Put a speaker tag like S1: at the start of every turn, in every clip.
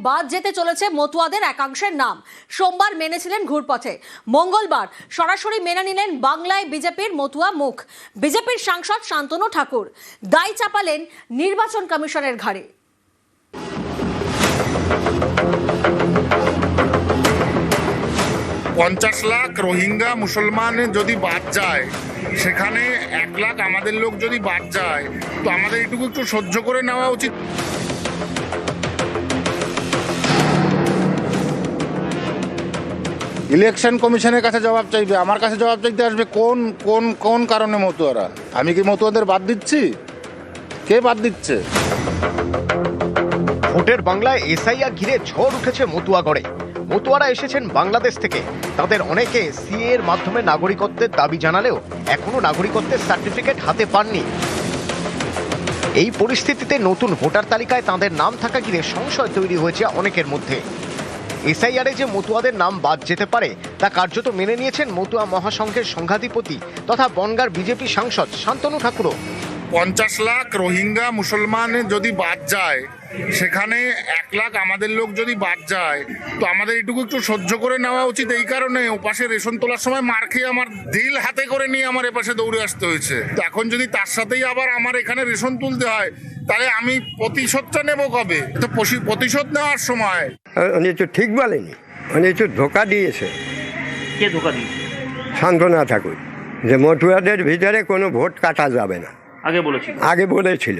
S1: বাদ যেতে চলেছে মতুয়াদের একাংশের নাম। সোমবার মেনেছিলেন ঘুরপথে, মঙ্গলবার সরাসরি মেনে নিলেন বাংলায় বিজেপির মতুয়া মুখ। বিজেপির সাংসদ শান্তনু ঠাকুর দায় চাপালেন নির্বাচন কমিশনের ঘাড়ে।
S2: 50 লাখ রোহিঙ্গা মুসলমান যদি বাদ যায়, সেখানে 1 লাখ আমাদের লোক যদি বাদ যায়, তো আমাদের এটুকু একটু সহ্য করে নেওয়া উচিত। ইলেকশন কমিশনের কাছে জবাব চাইবে, আমার কাছে জবাব চাইতে আসবে কোন কোন কোন কারণে মতুয়ারা। আমি কি মতুয়াদের বাদ দিচ্ছি? কে বাদ দিচ্ছে?
S3: ভোটের বাংলায় এসআইআর ঘিরে ঝড় উঠেছে মতুয়াগড়ে। মতুয়ারা এসেছেন বাংলাদেশ থেকে। তাদের অনেকে সিএ এর মাধ্যমে নাগরিকত্বের দাবি জানালেও এখনো নাগরিকত্বের সার্টিফিকেট হাতে পাননি। এই পরিস্থিতিতে নতুন ভোটার তালিকায় তাদের নাম থাকা ঘিরে সংশয় তৈরি হয়েছে অনেকের মধ্যে। এসআইআরে যে মতুয়াদের নাম বাদ যেতে পারে তা কার্যত মেনে নিয়েছেন মতুয়া মহাসংঘের সংঘাধিপতি তথা বনগাঁর বিজেপি সাংসদ শান্তনু ঠাকুরও।
S2: 50 লাখ রোহিঙ্গা মুসলমান যদি বাদ যায়, সেখানে 1 লাখ আমাদের লোক যদি বাদ যায়, তো আমাদের এটুকু একটু সহ্য করে নেওয়া উচিত। এই কারণে ওপাশে রেশন তোলার সময় মার খেয়ে আমার দিল হাতে করে নিয়ে আমার এপাশে দৌড়ে আসতে হয়েছে। তো এখন যদি তার সাথেই আবার আমার এখানে রেশন তুলতে হয়, তাহলে আমি প্রতিশোধটা নেব কবে? তো প্রতিশোধ নেওয়ার সময়
S4: উনি তো ঠিক বলেনি, উনি তো ধোকা দিয়েছে।
S5: কে ধোকা দিয়েছে?
S4: শান্তনু ঠাকুর, যে মতুয়াদের ভিতরে কোনো ভোট কাটা যাবে না আগে বলেছিল,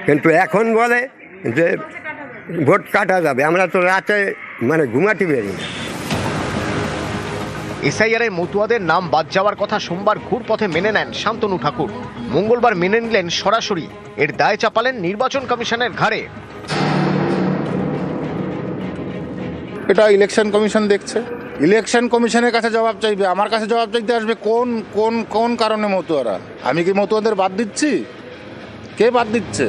S4: কিন্তু এখন বলে যে ভোট কাটা যাবে। আমরা তো রাতে ঘুমাতে পারি না।
S3: এসআইআরে মতুয়াদের নাম বাদ যাওয়ার কথা সোমবার ঘুরপথে মেনে নেন শান্তনু ঠাকুর। মঙ্গলবার মেনে নিলেন সরাসরি। এর দায় চাপালেন নির্বাচন কমিশনের ঘাড়ে।
S2: এটা ইলেকশন কমিশন দেখছে, ইলেকশন কমিশনের কাছে জবাব চাইবে, আমার কাছে জবাব চাইতে আসবে কোন কোন কোন কারণে মতুয়ারা। আমি কি মতুয়াদের বাদ দিচ্ছি? কে বাদ দিচ্ছে?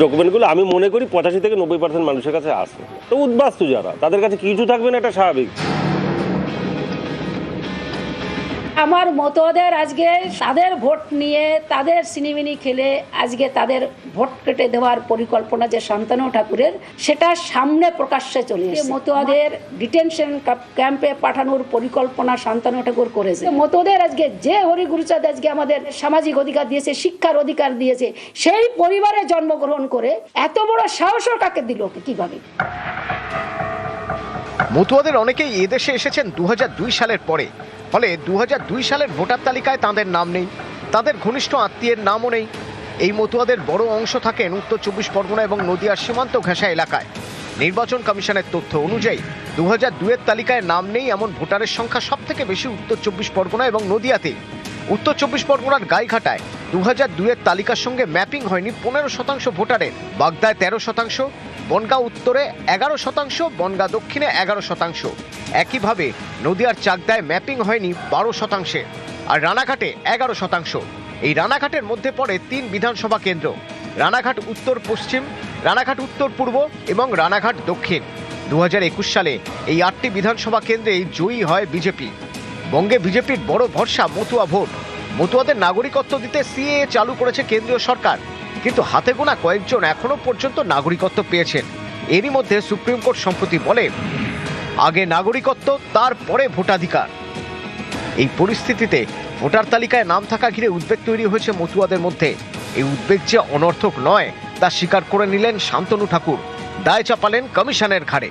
S5: ডকুমেন্টগুলো আমি মনে করি 85 থেকে 90% মানুষের কাছে আসে। তো উদ্বাস্তু যারা, তাদের কাছে কিছু থাকবে না, এটা স্বাভাবিক।
S6: আমার মতুয়াদের আজকে তাদের ভোট নিয়ে তাদের সিনিমিনি খেলে আজকে তাদের ভোট কেটে দেওয়ার পরিকল্পনা যে শান্তনু ঠাকুরের, সেটা সামনে প্রকাশ্যে চলে এসেছে। মতুয়াদের ডিটেনশন ক্যাম্পে পাঠানোর পরিকল্পনা শান্তনু ঠাকুর করেছে। মতুয়াদের আজকে যে হরিগুরুচাঁদ আজকে আমাদের সামাজিক অধিকার দিয়েছে, শিক্ষার অধিকার দিয়েছে, সেই পরিবারে জন্মগ্রহণ করে এত বড় সাহসও কাকে দিল, কিভাবে?
S3: মতুয়াদের অনেকেই এদেশে এসেছেন 2002 সালের পরে। ফলে 2002 সালের ভোটার তালিকায় তাদের নাম নেই, তাদের ঘনিষ্ঠ আত্মীয়ের নামও নেই। এই মতুয়াদের বড় অংশ থাকেন উত্তর 24 পরগনা এবং নদিয়ার সীমান্ত ঘেঁষা এলাকায়। নির্বাচন কমিশনের তথ্য অনুযায়ী 2002-এর তালিকায় নাম নেই এমন ভোটারের সংখ্যা সব থেকে বেশি উত্তর 24 পরগনা এবং নদিয়াতে। উত্তর 24 পরগনার গাইঘাটায় 2002-এর তালিকার সঙ্গে ম্যাপিং হয়নি 15% ভোটারের। বাগদায় 13%, বনগাঁ উত্তরে 11%, বনগাঁ দক্ষিণে 11%। একইভাবে নদিয়ার চাকদায় ম্যাপিং হয়নি 12%, আর রানাঘাটে 11%। এই রানাঘাটের মধ্যে পড়ে 3 বিধানসভা কেন্দ্র: রানাঘাট উত্তর পশ্চিম, রানাঘাট উত্তর পূর্ব এবং রানাঘাট দক্ষিণ। 2021 সালে এই 8টি বিধানসভা কেন্দ্রেই জয়ী হয় বিজেপি। বঙ্গে বিজেপির বড় ভরসা মতুয়া ভোট। মতুয়াদের নাগরিকত্ব দিতে সিএএ চালু করেছে কেন্দ্রীয় সরকার, কিন্তু হাতে গোনা কয়েকজন এখনো পর্যন্ত নাগরিকত্ব পেয়েছেন। এরই মধ্যে সুপ্রিম কোর্ট সম্প্রতি বলে, আগে নাগরিকত্ব, তারপরে ভোটাধিকার। এই পরিস্থিতিতে ভোটার তালিকায় নাম থাকা ঘিরে উদ্বেগ তৈরি হয়েছে মতুয়াদের মধ্যে। এই উদ্বেগ যে অনর্থক নয় তা স্বীকার করে নিলেন শান্তনু ঠাকুর। দায় চাপালেন কমিশনের ঘাড়ে।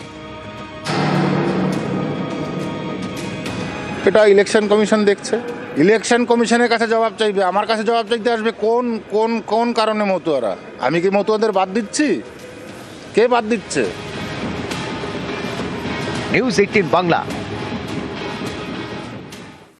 S2: এটা ইলেকশন কমিশন দেখছে, ইলেকশন কমিশনের কাছে জবাব চাইবে, আমার কাছে জবাব চাইতে আসবে কোন কোন কোন কারণে মতুয়ারা। আমি কি মতুয়াদের বাদ দিচ্ছি? কে বাদ দিচ্ছে?
S3: নিউজ 18 বাংলা।